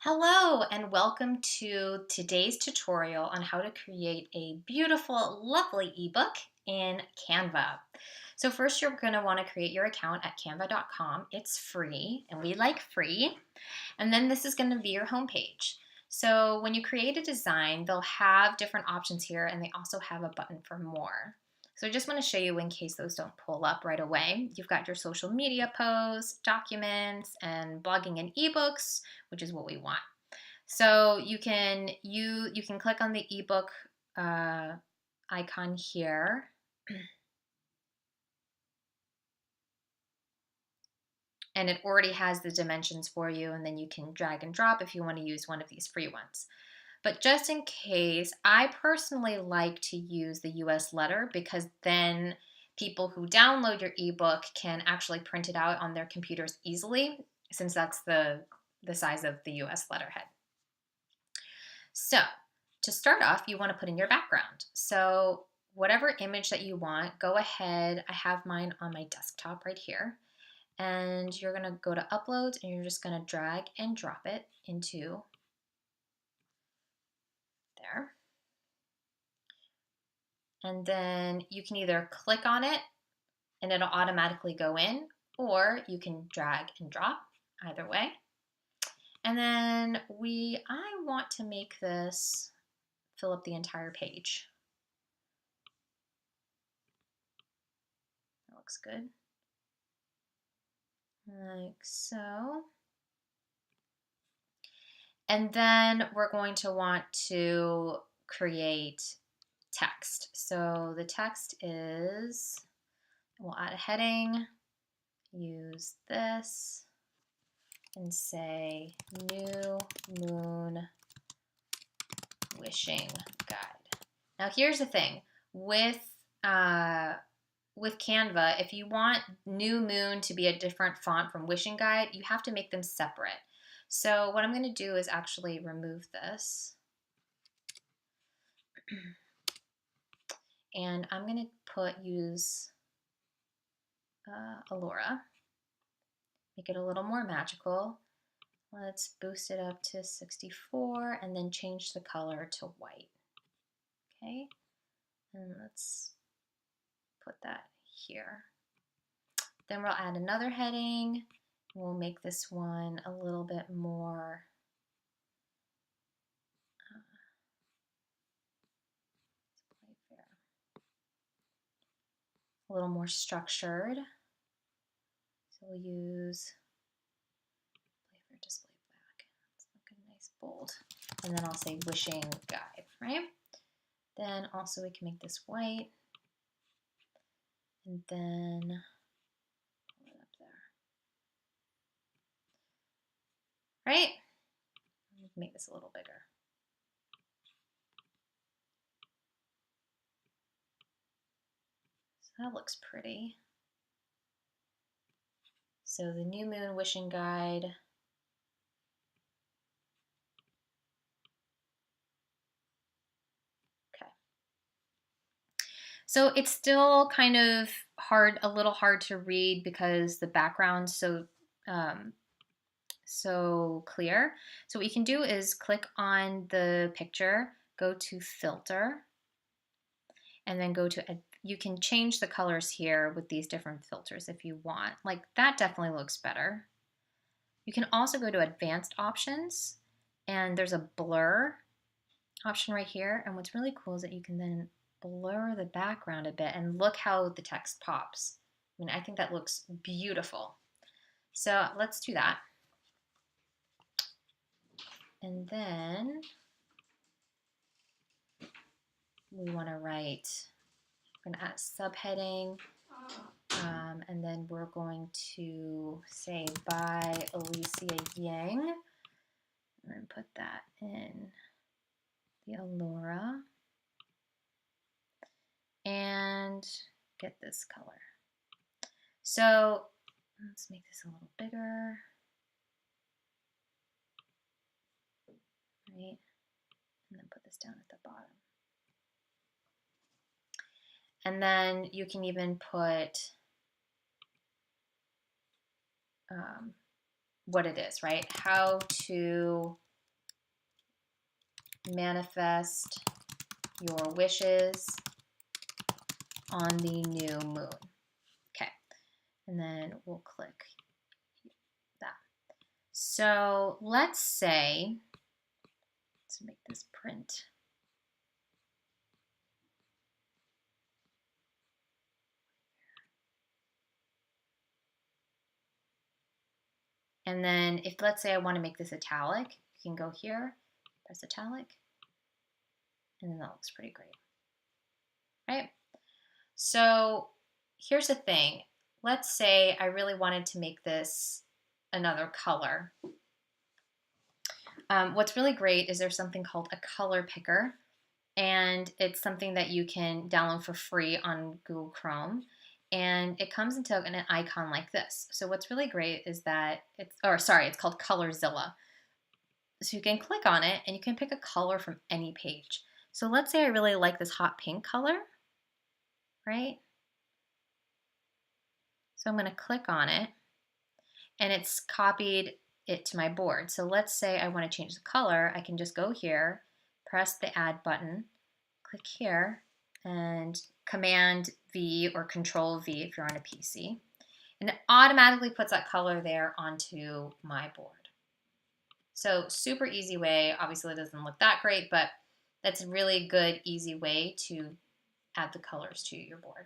Hello and welcome to today's tutorial on how to create a beautiful, lovely ebook in Canva. So first you're going to want to create your account at canva.com. It's free and we like free. And then this is going to be your homepage. So when you create a design, they'll have different options here and they also have a button for more. So I just want to show you in case those don't pull up right away. You've got your social media posts, documents, and blogging and ebooks, which is what we want. So you can click on the ebook icon here. And it already has the dimensions for you, and then you can drag and drop if you want to use one of these free ones. But just in case, I personally like to use the US letter because then people who download your ebook can actually print it out on their computers easily, since that's the size of the US letterhead. So to start off, you want to put in your background. So whatever image that you want, go ahead. I have mine on my desktop right here. And you're going to go to Uploads and you're just going to drag and drop it into there. And then you can either click on it and it'll automatically go in, or you can drag and drop, either way. And then I want to make this fill up the entire page. That looks good. Like so. And then we're going to want to create text. So the text is, we'll add a heading, use this, and say New Moon Wishing Guide. Now here's the thing, with Canva, if you want New Moon to be a different font from Wishing Guide, you have to make them separate. So what I'm going to do is actually remove this. And I'm going to use Allura. Make it a little more magical. Let's boost it up to 64 and then change the color to white. Okay, and let's put that here. Then we'll add another heading. We'll make this one a little bit more structured. So we'll use display black. Let's make a nice bold. And then I'll say Wishing Guide, right? Then also we can make this white. And then pull it up there. Right? Make this a little bigger. So that looks pretty. So the New Moon Wishing Guide. Okay. So it's still kind of hard, a little hard to read because the background's so clear. So what you can do is click on the picture, go to Filter, and then go to, you can change the colors here with these different filters if you want. Like that definitely looks better. You can also go to Advanced Options, and there's a blur option right here. And what's really cool is that you can then blur the background a bit and look how the text pops. I mean, I think that looks beautiful. So let's do that. And then we want to write, we're going to add a subheading, and then we're going to say by Alicia Yang, and then put that in the Allura, and get this color. So let's make this a little bigger. Right? And then put this down at the bottom. And then you can even put what it is, right? How to manifest your wishes on the new moon. Okay, and then we'll click that. So let's say, let's make this print. And then if, let's say I want to make this italic, you can go here, press italic, and then that looks pretty great, right? So here's the thing. Let's say I really wanted to make this another color. What's really great is there's something called a color picker, and it's something that you can download for free on Google Chrome. And it comes into an icon like this. So what's really great is that it's called Colorzilla. So you can click on it and you can pick a color from any page. So let's say I really like this hot pink color, right? So I'm going to click on it and it's copied it to my board. So let's say I want to change the color. I can just go here, press the add button, click here, and Command V or Control V if you're on a PC. And it automatically puts that color there onto my board. So super easy way. Obviously it doesn't look that great, but that's a really good, easy way to add the colors to your board.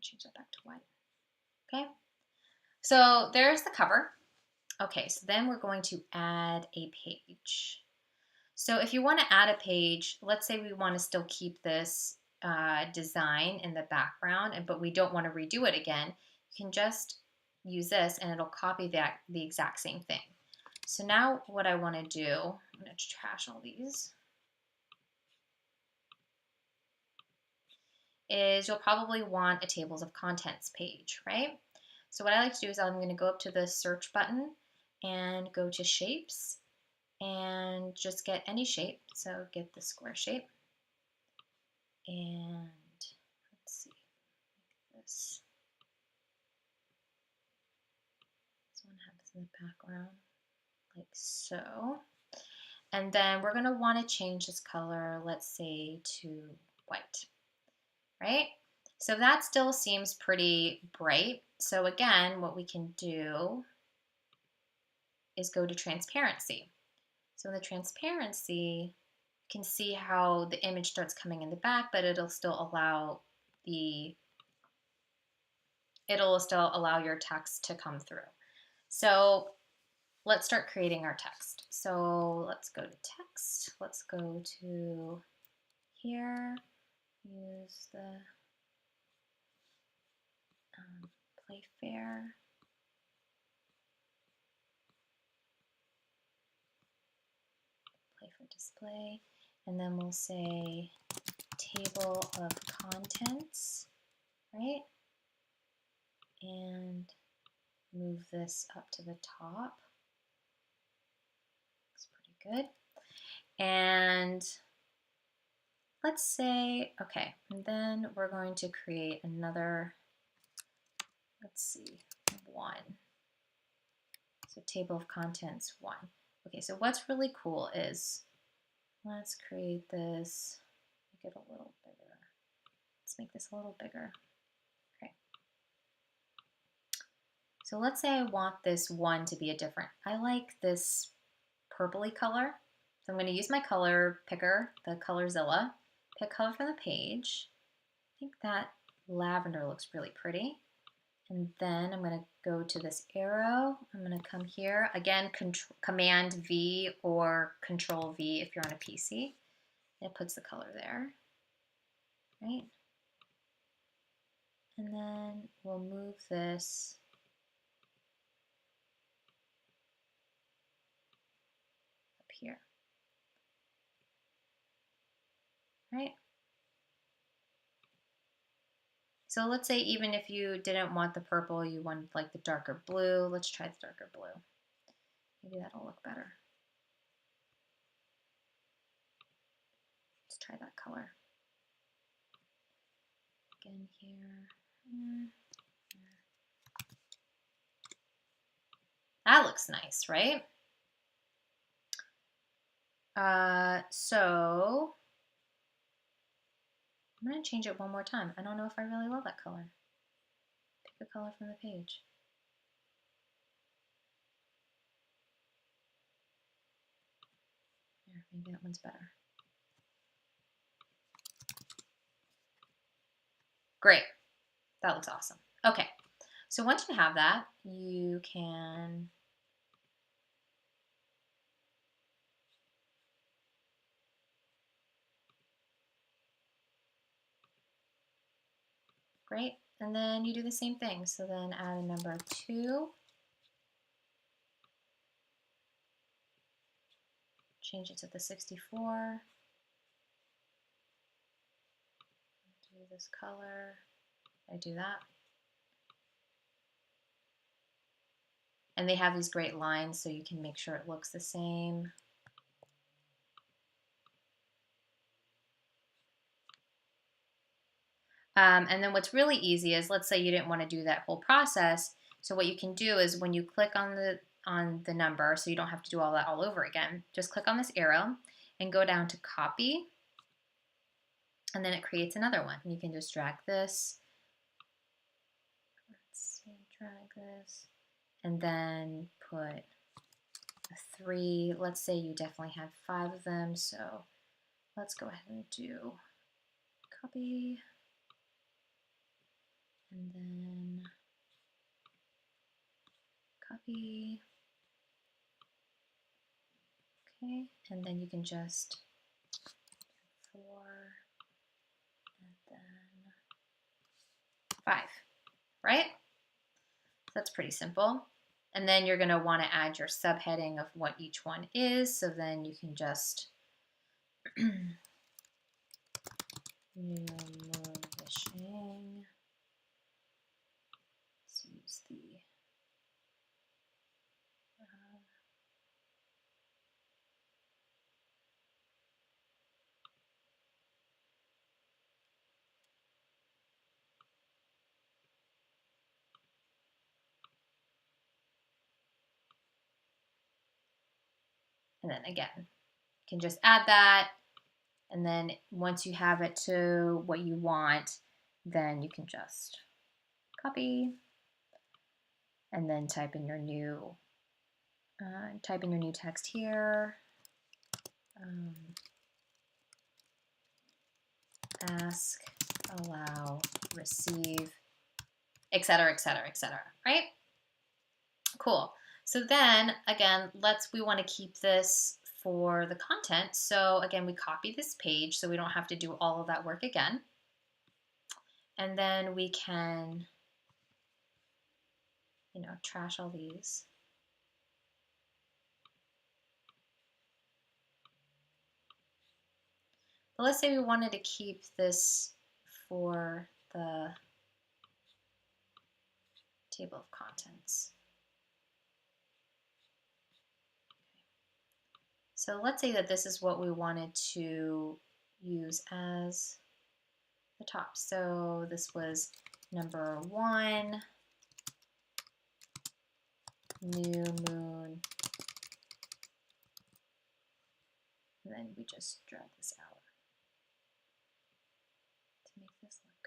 Change that back to white. Okay, so there's the cover. Okay, so then we're going to add a page. So if you want to add a page, let's say we want to still keep this design in the background, but we don't want to redo it again, you can just use this and it'll copy the exact same thing. So now what I want to do, I'm going to trash all these, is you'll probably want a tables of contents page, right? So what I like to do is I'm going to go up to the search button and go to shapes and just get any shape. So get the square shape. And let's see, like this. This one happens in the background, like so. And then we're going to want to change this color, let's say to white, right? So that still seems pretty bright. So again, what we can do is go to transparency. So in the transparency, you can see how the image starts coming in the back, but it'll still allow your text to come through. So let's start creating our text. So let's go to text. Let's go to here, use the Playfair. Play for display. And then we'll say table of contents, right? And move this up to the top. Looks pretty good. And let's say, okay, and then we're going to create another, let's see, 1. So table of contents 1. Okay, so what's really cool is, let's create this, make it a little bigger. Let's make this a little bigger. Okay. So let's say I want this 1 to be a different. I like this purpley color. So I'm going to use my color picker, the Colorzilla, pick color from the page. I think that lavender looks really pretty. And then I'm going to go to this arrow. I'm going to come here. Again, Command V or Control V if you're on a PC. It puts the color there, right? And then we'll move this up here, right? So let's say even if you didn't want the purple, you wanted like the darker blue. Let's try the darker blue. Maybe that'll look better. Let's try that color. Again here. That looks nice, right? So I'm going to change it one more time. I don't know if I really love that color. Pick a color from the page. Here, maybe that one's better. Great. That looks awesome. Okay. So once you have that, you can great. And then you do the same thing. So then add a number 2. Change it to the 64. Do this color. I do that. And they have these great lines so you can make sure it looks the same. And then what's really easy is, let's say you didn't want to do that whole process. So what you can do is when you click on the number, so you don't have to do all that all over again, just click on this arrow and go down to copy. And then it creates another one. You can just drag this. Let's see, drag this. And then put a 3. Let's say you definitely had 5 of them. So let's go ahead and do copy. And then copy. Okay, and then you can just 4 and then 5, right? That's pretty simple. And then you're going to want to add your subheading of what each one is. So then you can just new moon wishing. Let's use the and then again, you can just add that. And then once you have it to what you want, then you can just copy and then type in your new text here. Ask, allow, receive, etc., etc., etc. Right? Cool. So then again, we want to keep this for the content. So again, we copy this page so we don't have to do all of that work again. And then we can, trash all these. But let's say we wanted to keep this for the table of contents. So let's say that this is what we wanted to use as the top. So this was number 1, new moon, and then we just drag this out to make this look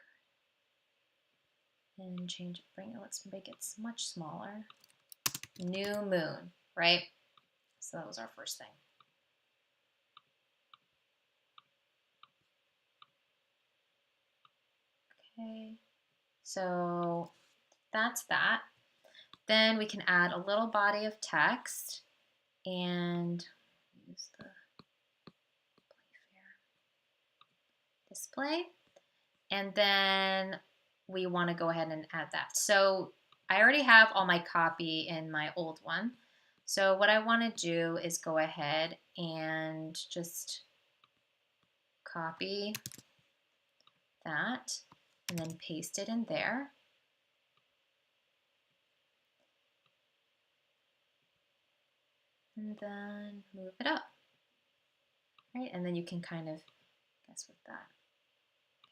good. And let's make it much smaller. New moon, right? So that was our first thing. Okay, so that's that. Then we can add a little body of text and use the display. And then we want to go ahead and add that. So I already have all my copy in my old one. So what I want to do is go ahead and just copy that and then paste it in there. And then move it up, right? And then you can kind of guess with that.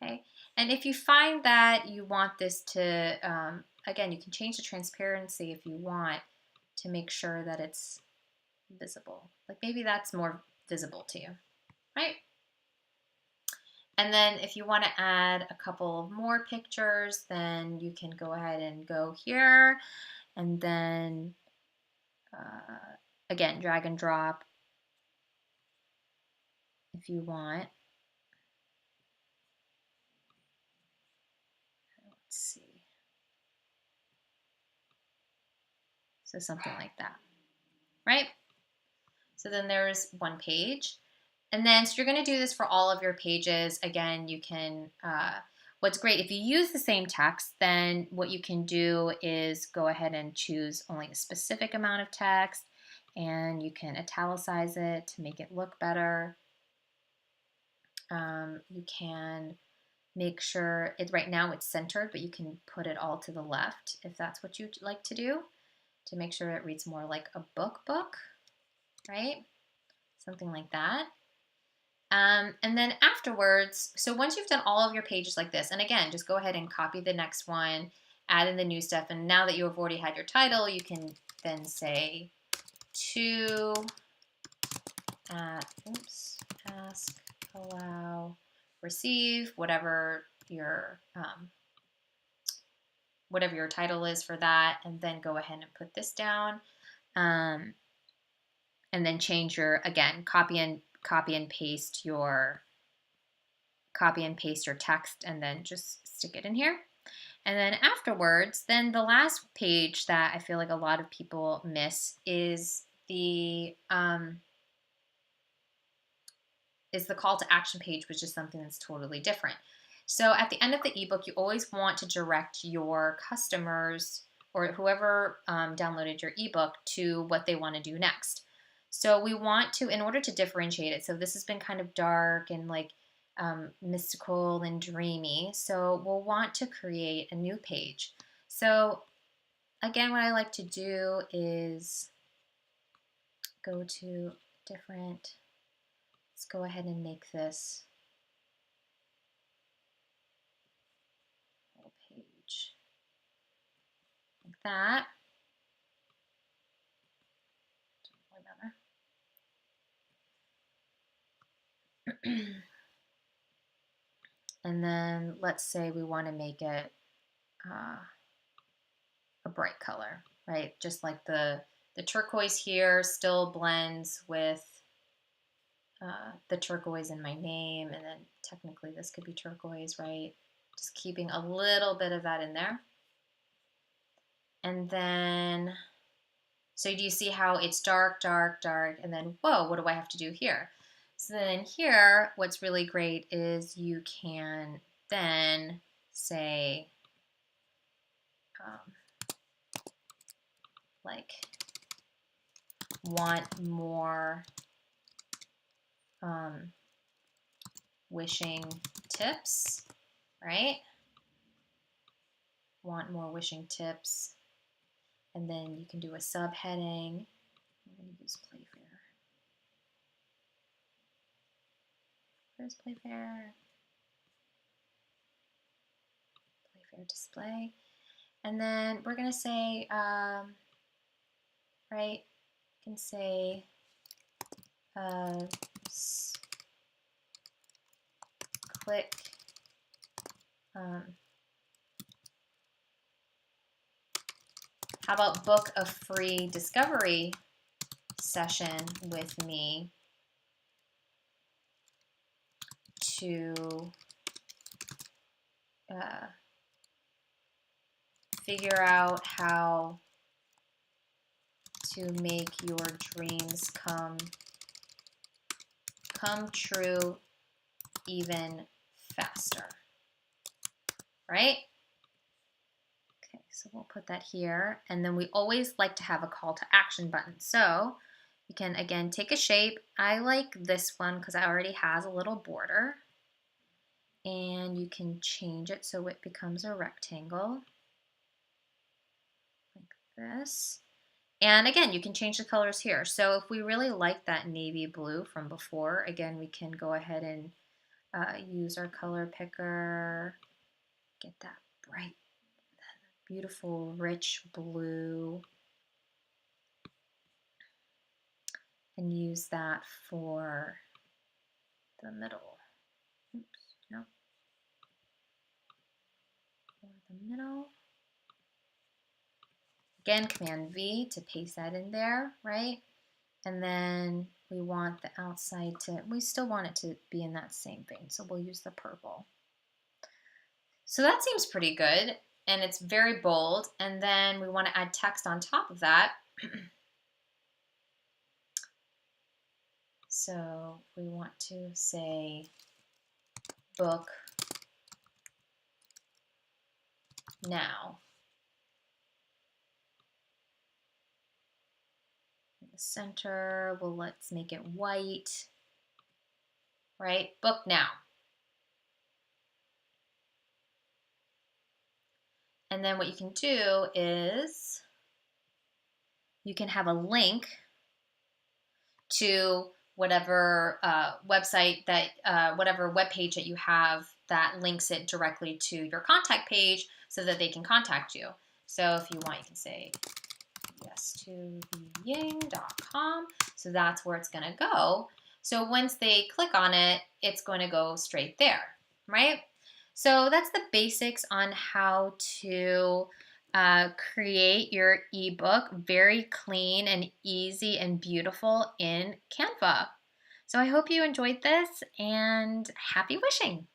Okay, and if you find that you want this to, again, you can change the transparency if you want to make sure that it's visible. Like maybe that's more visible to you, right? And then if you want to add a couple more pictures, then you can go ahead and go here and then again, drag and drop if you want. Let's see. So something like that, right? So then there's one page. And then, so you're going to do this for all of your pages. Again, you can, what's great, if you use the same text, then what you can do is go ahead and choose only a specific amount of text, and you can italicize it to make it look better. You can make sure, right now it's centered, but you can put it all to the left if that's what you'd like to do, to make sure it reads more like a book, right? Something like that. And then afterwards, so once you've done all of your pages like this, and again, just go ahead and copy the next one, add in the new stuff, and now that you have already had your title, you can then say to ask, allow, receive, whatever your title is for that, and then go ahead and put this down, and then change your, again, copy and paste your text, and then just stick it in here. And then afterwards, then the last page that I feel like a lot of people miss is the call to action page, which is something that's totally different. So at the end of the ebook, you always want to direct your customers or whoever downloaded your ebook to what they want to do next. So we want to, in order to differentiate it, so this has been kind of dark and like mystical and dreamy, so we'll want to create a new page. So again, what I like to do is go to different, let's go ahead and make this whole page like that. And then let's say we want to make it a bright color, right? Just like the turquoise here still blends with the turquoise in my name, and then technically this could be turquoise, right? Just keeping a little bit of that in there. And then, so do you see how it's dark, dark, dark, and then, whoa, what do I have to do here? So then here, what's really great is you can then say, like, want more wishing tips, right? Want more wishing tips. And then you can do a subheading. I'm going to use Playfair. Where's Playfair? Playfair display. And then we're going to say, right, you can say click how about book a free discovery session with me to figure out how to make your dreams come true even faster, right? Okay, so we'll put that here, and then we always like to have a call to action button. So you can, again, take a shape. I like this one because it already has a little border, and you can change it so it becomes a rectangle like this. And again, you can change the colors here. So if we really like that navy blue from before, again, we can go ahead and use our color picker, get that bright, beautiful, rich blue. and use that for the middle. Oops, no. For the middle. Again, Command V to paste that in there, right? And then we want the outside we still want it to be in that same vein, so we'll use the purple. So that seems pretty good, and it's very bold. And then we want to add text on top of that. So we want to say book now. In the center, well, let's make it white, right? Book now. And then what you can do is you can have a link to whatever website that, whatever web page that you have that links it directly to your contact page so that they can contact you. So if you want, you can say yes to theying.com. So that's where it's going to go. So once they click on it, it's going to go straight there, right? So that's the basics on how to create your ebook very clean and easy and beautiful in Canva. So I hope you enjoyed this, and happy wishing!